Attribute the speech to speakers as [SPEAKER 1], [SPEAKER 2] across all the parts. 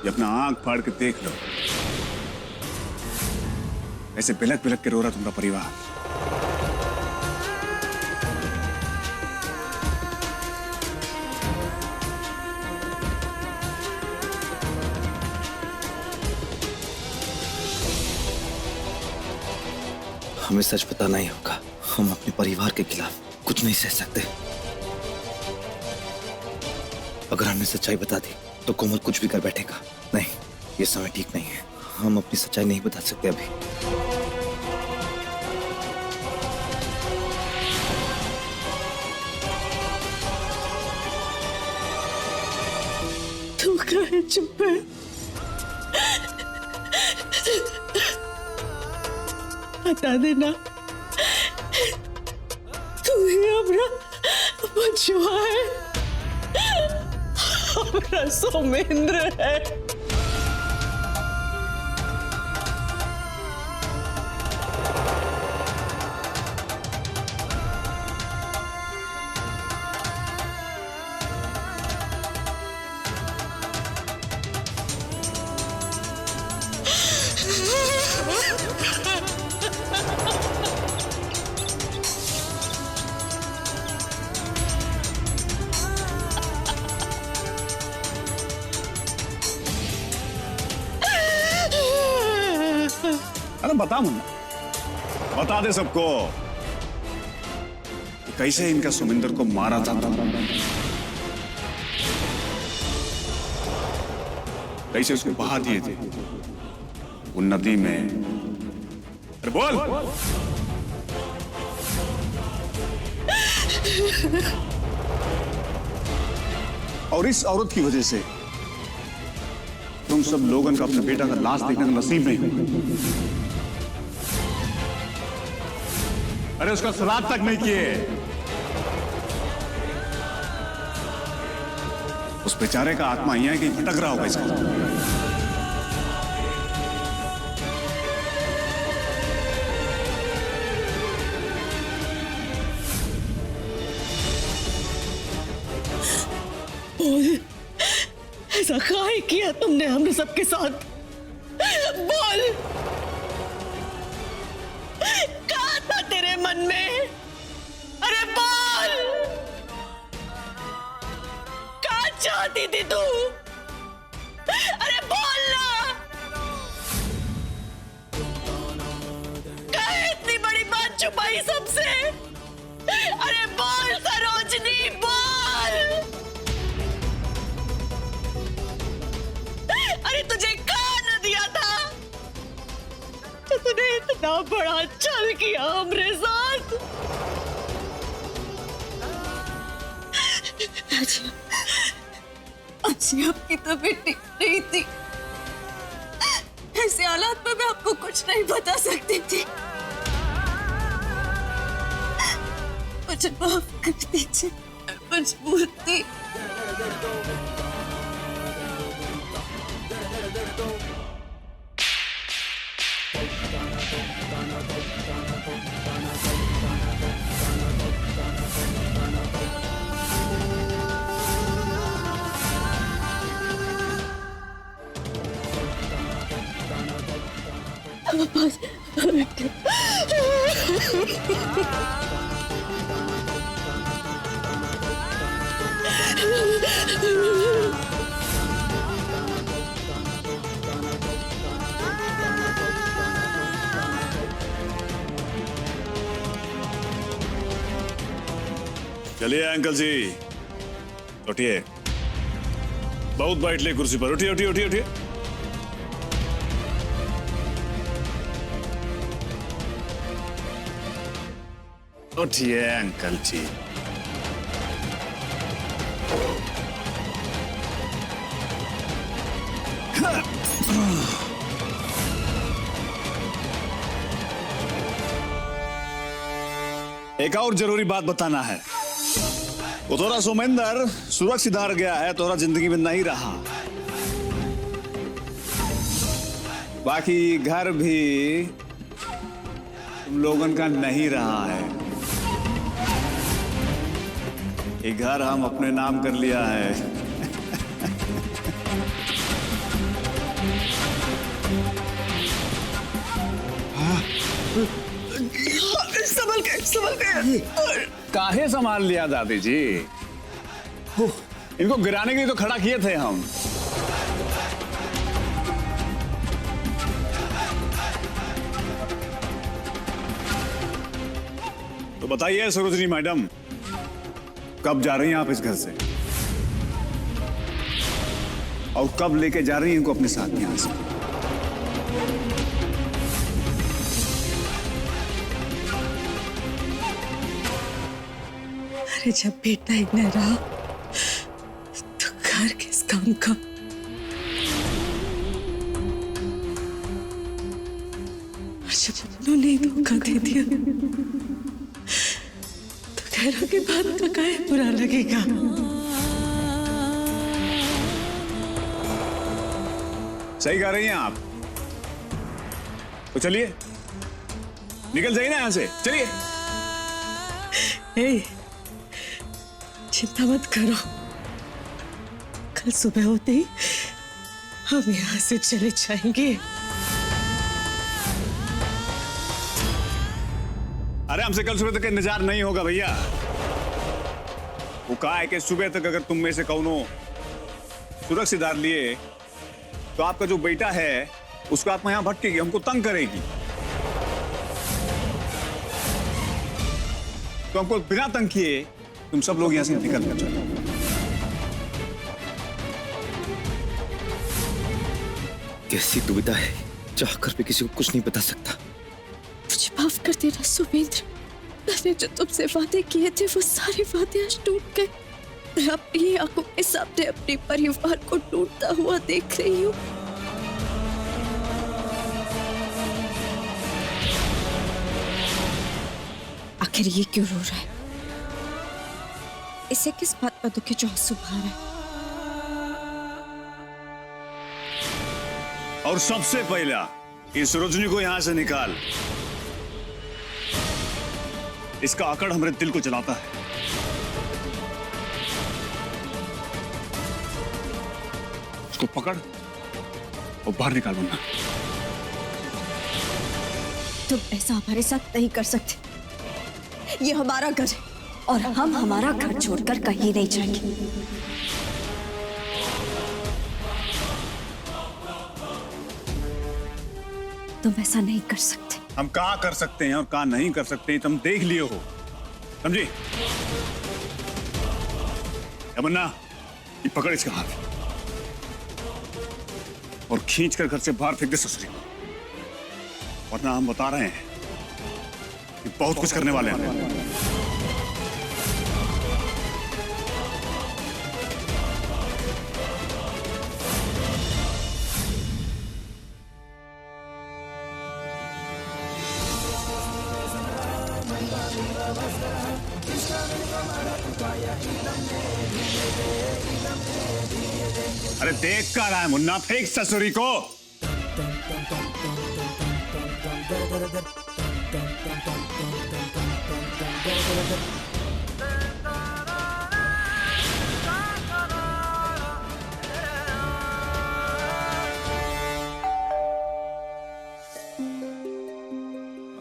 [SPEAKER 1] ये अपना आंख फाड़ के देख लो, ऐसे बिलक बिलक के रो रहा तुम्हारा परिवार।
[SPEAKER 2] हमें सच बताना ही होगा। हम अपने परिवार के खिलाफ कुछ नहीं सह सकते। अगर हमने सच्चाई बता दी तो कोमल कुछ भी कर बैठेगा। नहीं, ये समय ठीक नहीं है। हम अपनी सच्चाई नहीं बता सकते अभी।
[SPEAKER 3] तू काहे चुप है? बता देना, तू ही हमारा बचवा है, हमारा सोमेंद्र है।
[SPEAKER 1] अरे बता मुन्ना, बता दे सबको कि कैसे इनका सुमिंदर को मारा था, कैसे उसको बहा दिए थे वो नदी में। अरे बोल। और इस औरत की वजह से तुम सब लोगों का अपने बेटा का लाश देखने का नसीब नहीं हुआ। अरे उसका श्राद्ध तक नहीं किए। उस बेचारे का आत्मा यहाँ कहीं भटक रहा होगा इसका।
[SPEAKER 3] बोल, ऐसा काहे किया तुमने हमने सबके साथ? बोल, क्या था तेरे मन में? अरे बोल, क्या चाहती थी तू? अरे बोल ना, क्या इतनी बड़ी बात छुपाई सबसे? अरे बोल सरोजनी, बोल। अरे तुझे कहाँ न दिया था तो तूने इतना बड़ा छल किया हमरे साथ? अच्छी आपकी तबीयत ठीक नहीं थी, ऐसे हालात में मैं आपको कुछ नहीं बता सकती थी। मुझे माफ कर दीजिए, मैं मजबूर थी।
[SPEAKER 1] चलिए अंकल जी, उठिए। बहुत बैठ ले कुर्सी पर। उठिए उठिए उठिए उठिए। उठिए अंकल जी। एक और जरूरी बात बताना है। वो तोरा सोमेंद्र सुरक्षित हार गया है, तोरा जिंदगी में नहीं रहा। बाकी घर भी तुम लोगन का नहीं रहा है। ये घर हम अपने नाम कर लिया है।
[SPEAKER 3] संभल के।
[SPEAKER 1] काहे संभाल लिया दादी जी? इनको गिराने के लिए तो खड़ा किए थे हम। तो बताइए सरोजनी मैडम, कब जा रही हैं आप इस घर से? और कब लेके जा रही हैं इनको अपने साथ यहां से?
[SPEAKER 3] अरे जब बेटा ही न रहा तो घर किस काम का? और जब उन्होंने धोखा दे दिया तो घरों के बाद का काहे बुरा लगेगा?
[SPEAKER 1] सही कह रही हैं आप। तो चलिए, निकल जाइए ना यहां से, चलिए।
[SPEAKER 3] ए, चिंता मत करो, कल सुबह होते ही हम यहां से चले जाएंगे।
[SPEAKER 1] अरे हमसे कल सुबह तक इंतजार नहीं होगा भैया। वो कहा है कि सुबह तक अगर तुम में से कौनो सुरक्षितदार लिए तो आपका जो बेटा है उसको आप यहां भटकेगी, हमको तंग करेगी। तो हमको बिना तंग किए तुम सब लोग यहां से निकल कर चलो।
[SPEAKER 2] कैसी दुविधा है, चाहकर भी किसी को कुछ नहीं बता सकता।
[SPEAKER 4] मुझे माफ कर देना सुमेंद्र, मैंने जो तुमसे वादे किए थे वो सारे वादे आज टूट गए। मैं अपनी आंखों के सामने अपने परिवार को टूटता हुआ देख रही हूँ। आखिर ये क्यों रो रहा है? इसे किस बात का दुख है जो आंसू बहा रहा है?
[SPEAKER 1] और सबसे पहला इस सरोजनी को यहां से निकाल। इसका आकड़ हमारे दिल को जलाता है। उसको पकड़ और बाहर निकाल वरना।
[SPEAKER 4] तुम ऐसा हमारे साथ नहीं कर सकते। ये हमारा घर है और हम हमारा घर छोड़कर कहीं नहीं जाएंगे। तुम ऐसा नहीं कर सकते।
[SPEAKER 1] हम कहा कर सकते हैं और कहा नहीं कर सकते हैं, तुम देख लियो हो, समझी? तमन्ना, ये पकड़ इसका हाथ और खींच कर घर से बाहर फेंक दे ससुरी को। वरना हम बता रहे हैं कि बहुत कुछ करने वाले हैं। अरे देख कर रहा है मुन्ना, फेंक ससुरी को।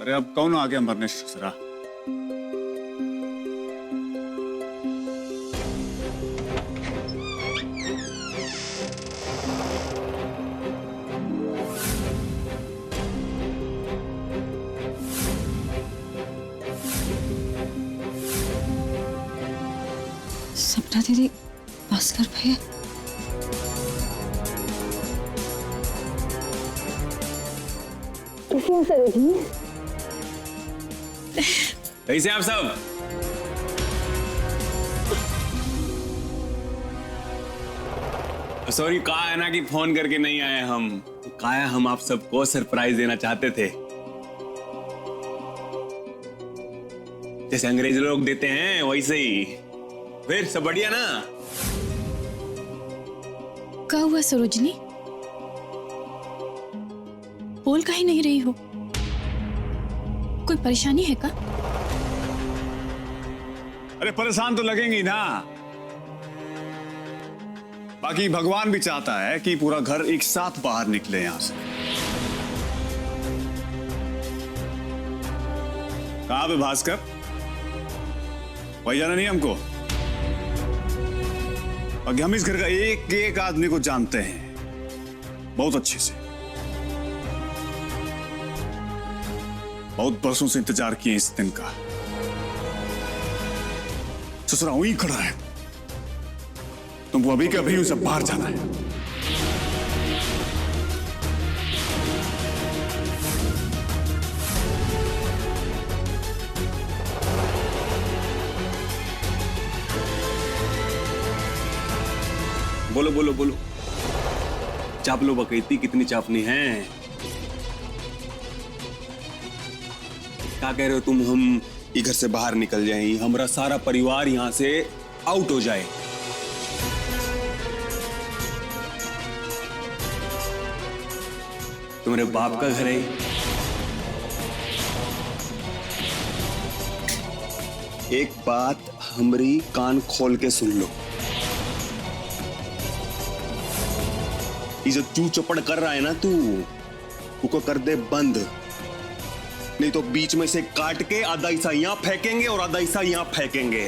[SPEAKER 1] अरे अब कौन आ गया मरने ससुरा?
[SPEAKER 4] सपना दीदी, भास्कर भैया,
[SPEAKER 5] कैसे आप सब? सॉरी, कहा है ना कि फोन करके नहीं आए हम। कहा है हम आप सबको सरप्राइज देना चाहते थे, जैसे अंग्रेज लोग देते हैं वैसे ही। फिर सब बढ़िया ना?
[SPEAKER 4] क्या हुआ सरोजनी? बोल काहे नहीं रही हो? कोई परेशानी है का?
[SPEAKER 1] अरे परेशान तो लगेंगी ना, बाकी भगवान भी चाहता है कि पूरा घर एक साथ बाहर निकले यहां से। कहाँ पे भास्कर? वही जाना नहीं हमको। बाकी हम इस घर का एक एक आदमी को जानते हैं बहुत अच्छे से। बहुत बरसों से इंतजार किए इस दिन का। ससुरा वहीं खड़ा है, तुमको अभी के अभी उसे बाहर जाना है।
[SPEAKER 5] बोलो बोलो बोलो, चाप लो बकैती, कितनी चापनी है? क्या कह रहे हो तुम? हम इधर से बाहर निकल जाएं, हमारा सारा परिवार यहां से आउट हो जाए। तुम्हारे बाप का घर है। एक बात हमारी कान खोल के सुन लो, ये जो चू चपड़ कर रहा है ना तू, उसको कर दे बंद, नहीं तो बीच में से काट के आधा हिस्सा यहां फेंकेंगे और आधा हिस्सा यहां फेंकेंगे।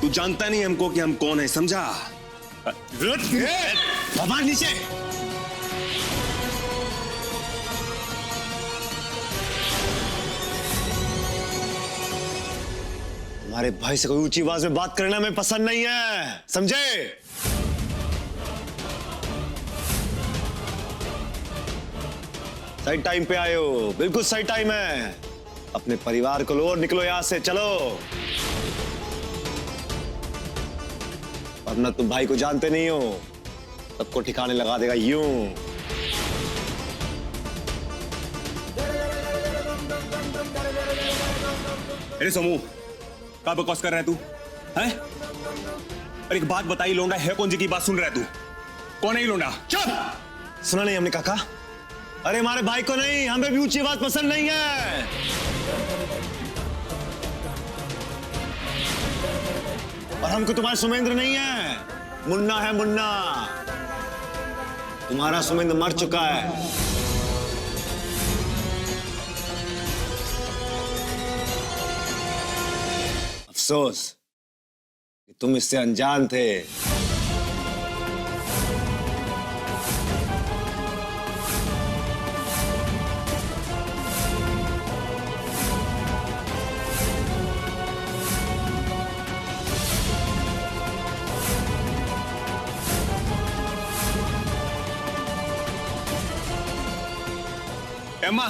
[SPEAKER 5] तू जानता नहीं हमको कि हम कौन है, समझा? बाबा नीचे।
[SPEAKER 6] हमारे भाई से कोई ऊंची आवाज में बात करना हमें पसंद नहीं है, समझे? सही टाइम पे आए हो, बिल्कुल सही टाइम है। अपने परिवार को लो और निकलो यहां से, चलो। वरना तुम भाई को जानते नहीं हो, सबको ठिकाने लगा देगा यूं।
[SPEAKER 5] अरे सोमू, क्या बकवास कर रहा है तू? हैं? अरे एक बात बताई, लोंडा है कौन जी की बात सुन रहा है तू? कौन है ये लोंडा?
[SPEAKER 6] चुप! सुना नहीं हमने काका? अरे हमारे भाई को नहीं, हमें भी ऊंची बात पसंद नहीं है। और हमको तुम्हारा सुमेंद्र नहीं है, मुन्ना है, मुन्ना। तुम्हारा सुमेंद्र मर चुका है। अफसोस कि तुम इससे अनजान थे।
[SPEAKER 5] अम्मा,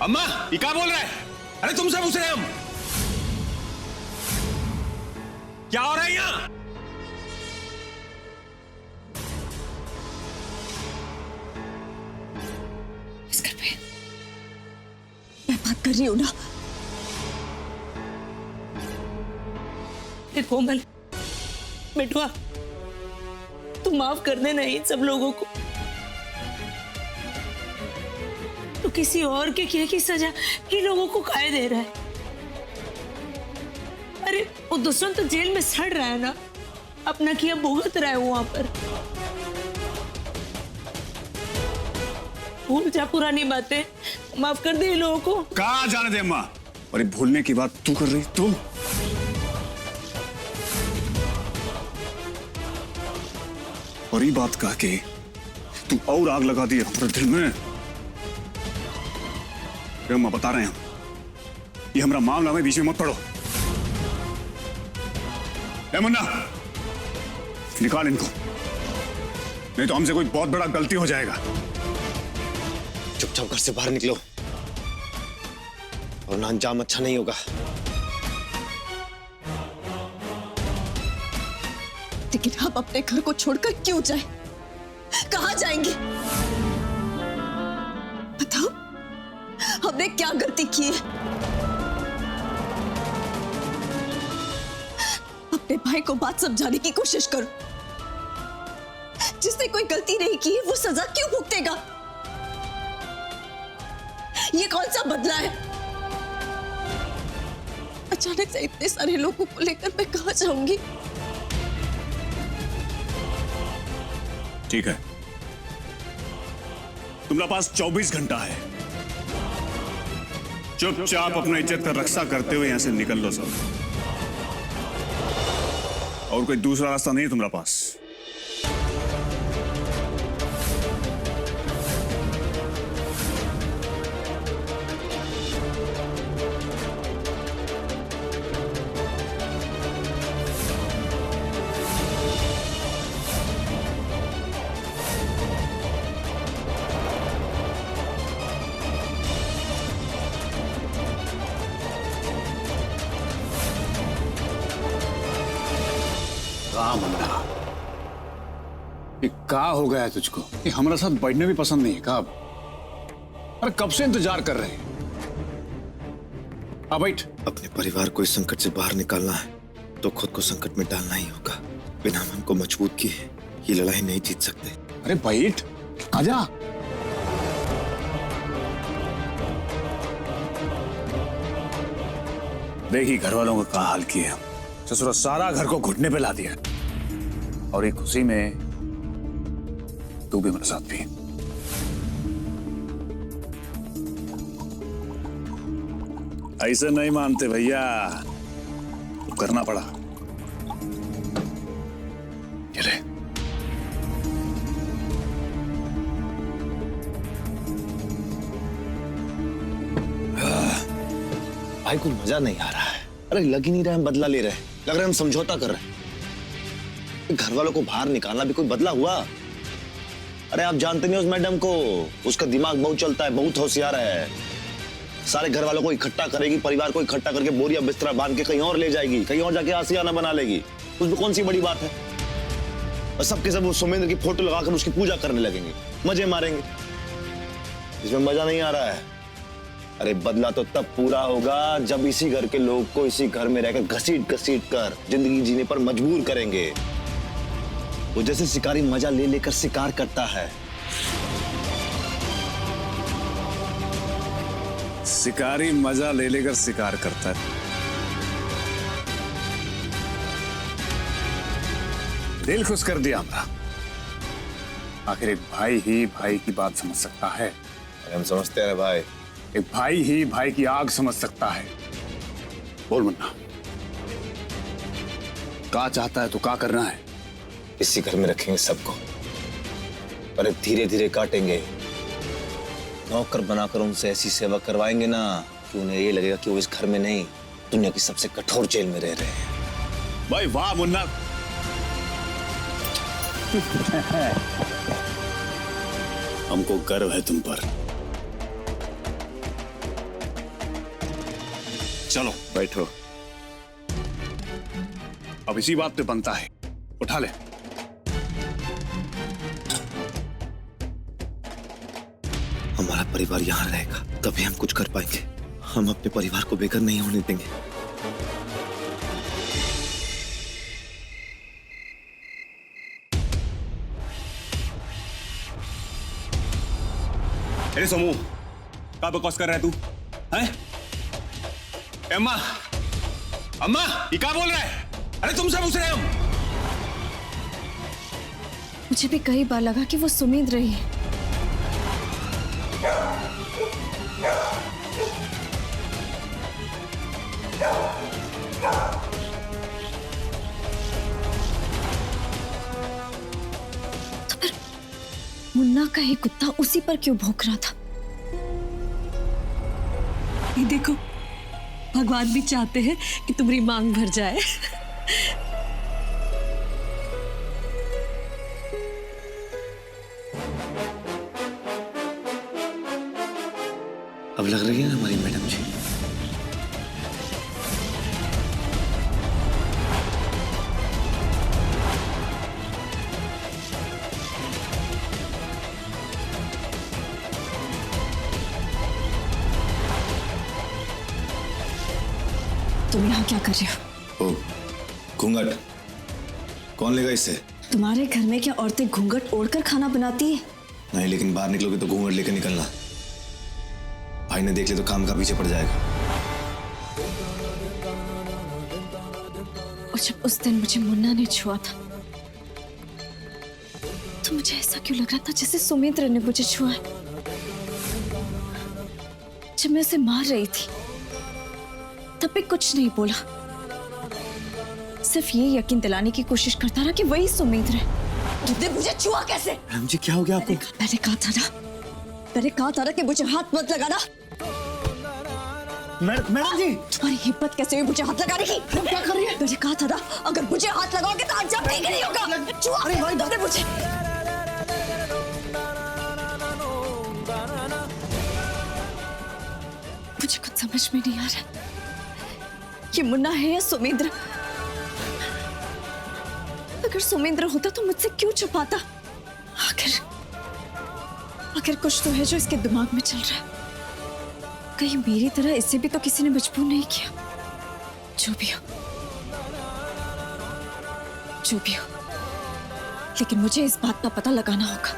[SPEAKER 5] अम्मा, ये क्या बोल रहा है? अरे तुमसे पूछ रहे हैं हम, क्या हो रहा है यहां?
[SPEAKER 4] इस घर पे मैं बात कर रही हूं ना।
[SPEAKER 3] कोमल, बेटुआ, तू माफ कर देना इन सब लोगों को। तो किसी और के किए की सजा इन लोगों को काहे दे रहा है? अरे वो दुश्मन तो जेल में सड़ रहा है ना, अपना किया भुगत रहा है वहां पर। भूल जा पुरानी बातें, माफ कर दे इन लोगों को।
[SPEAKER 1] कहाँ जाने दे अम्मा, अरे भूलने की बात तू कर रही तू? और ये बात कह के तू और आग लगा दी अपने दिल में। अम्मा बता रहे हैं हम, ये हमारा मामला में बीच में मत पड़ो। ए मुन्ना, निकाल इनको, नहीं तो हमसे कोई बहुत बड़ा गलती हो जाएगा।
[SPEAKER 6] चुपचाप घर से बाहर निकलो, वरना अंजाम अच्छा नहीं होगा।
[SPEAKER 4] लेकिन हम अपने घर को छोड़कर क्यों जाएं? कहां जाएंगे? बताओ, हमने क्या गलती की है? अपने भाई को बात समझाने की कोशिश करो। जिसने कोई गलती नहीं की है, वो सजा क्यों भुगतेगा? ये कौन सा बदला है? अचानक से इतने सारे लोगों को लेकर मैं कहां जाऊंगी?
[SPEAKER 1] ठीक है, तुम्हारे पास 24 घंटा है। चुपचाप अपना इज्जत का रक्षा करते हुए यहां से निकल लो सब। और कोई दूसरा रास्ता नहीं है तुम्हारे पास। मुन्ना, ये क्या हो गया है तुझको? ये हमारे साथ बैठने भी पसंद नहीं है का? अरे कब से इंतजार कर रहे हैं। बैठ।
[SPEAKER 2] अपने परिवार को इस संकट से बाहर निकालना है तो खुद को संकट में डालना ही होगा। बिना मन को मजबूत किए ये लड़ाई नहीं जीत सकते।
[SPEAKER 1] अरे बैठ, आजा। देखी घर वालों का क्या हाल किया। ससुरा सारा घर को घुटने पे ला दिया और एक खुशी में तू भी मेरे साथ भी। ऐसे नहीं मानते भैया, तो करना पड़ा। ये ले।
[SPEAKER 6] भाई कुछ मजा नहीं आ रहा है। अरे लग ही नहीं रहा हम बदला ले रहे हैं, लग रहा है हम समझौता कर रहे हैं। घर वालों को बाहर निकालना भी कोई बदला हुआ? अरे आप जानते नहीं उस मैडम को, उसका दिमाग बहुत चलता है, बहुत होशियार है। सारे घर वालों को इकट्ठा करेगी, परिवार को इकट्ठा करके बोरिया बिस्तरा बांध के कहीं और ले जाएगी, कहीं और जाके आशियाना बना लेगी। उसमें कौन सी बड़ी बात है? और सबके सब सुमेंद्र की फोटो लगाकर उसकी पूजा करने लगेंगे, मजे मारेंगे। इसमें मजा नहीं आ रहा है। अरे बदला तो तब पूरा होगा जब इसी घर के लोग को इसी घर में रहकर घसीट घसीट कर जिंदगी जीने पर मजबूर करेंगे। वो जैसे शिकारी मजा ले लेकर शिकार करता है।
[SPEAKER 1] शिकारी मजा ले लेकर शिकार करता है। दिल खुश कर दिया हमारा। आखिर एक भाई ही भाई की बात समझ सकता है।
[SPEAKER 6] अरे हम समझते हैं भाई,
[SPEAKER 1] एक भाई ही भाई की आग समझ सकता है। बोल मुन्ना, क्या चाहता है तो क्या करना है?
[SPEAKER 6] इसी घर में रखेंगे सबको, अरे धीरे धीरे काटेंगे। नौकर बनाकर उनसे ऐसी सेवा करवाएंगे ना कि उन्हें ये लगेगा कि वो इस घर में नहीं, दुनिया की सबसे कठोर जेल में रह रहे हैं।
[SPEAKER 1] भाई वाह मुन्ना। हमको गर्व है तुम पर। चलो
[SPEAKER 2] बैठो।
[SPEAKER 1] अब इसी बात पे बनता है, उठा ले।
[SPEAKER 2] हमारा परिवार यहाँ रहेगा तभी हम कुछ कर पाएंगे। हम अपने परिवार को बेघर नहीं होने देंगे।
[SPEAKER 5] अरे समूह, क्या बकवास कर रहा है तू? हैं? अम्मा, अम्मा, ये क्या बोल रहा है? अरे तुमसे पूछ रहे हम।
[SPEAKER 4] मुझे भी कई बार लगा कि वो सुमेंद्र ही है। तो फिर मुन्ना का ही कुत्ता उसी पर क्यों भौंक रहा था?
[SPEAKER 3] ये देखो, भगवान भी चाहते हैं कि तुम्हारी मांग भर जाए।
[SPEAKER 2] अब लग रही है ना हमारी मैडम जी।
[SPEAKER 4] तुम यहाँ क्या कर रहे हो?
[SPEAKER 2] ओ, घूंघट कौन लेगा इससे?
[SPEAKER 4] तुम्हारे घर में क्या औरतें घूंघट ओढ़कर खाना बनाती है?
[SPEAKER 2] नहीं, लेकिन बाहर निकलोगे तो घूंघट लेकर निकलना। भाई ने देख ले तो काम का पीछे पड़ जाएगा।
[SPEAKER 4] और जब उस दिन मुझे मुन्ना ने छुआ था तो मुझे ऐसा क्यों लग रहा था जैसे सुमेंद्र ने मुझे छुआ है? जब मैं उसे मार रही थी तब भी कुछ नहीं बोला, सिर्फ ये यकीन दिलाने की कोशिश करता रहा कि वही सुमिंद्र है। तुमने मुझे छुआ कैसे?
[SPEAKER 6] मैडम जी क्या हो गया आपको?
[SPEAKER 4] मैंने कहा था ना कि मुझे हाथ मत लगाना।
[SPEAKER 6] मैडम जी
[SPEAKER 4] तुम्हारी हिम्मत कैसे हुई मुझे हाथ लगाने की? क्या कर रही है? मैंने कहा था ना अगर मुझे हाथ लगाओगे तो अंजाम ठीक नहीं होगा। छुआ तुमने मुझे। मुझे कुछ समझ में नहीं आ रहा ये मुन्ना है या सुमिंद्र। अगर सुमिंद्र होता तो मुझसे क्यों छुपाता? आखिर कुछ तो है जो इसके दिमाग में चल रहा है। कहीं मेरी तरह इसे भी तो किसी ने मजबूर नहीं किया। जो भी हो, लेकिन मुझे इस बात का पता लगाना होगा।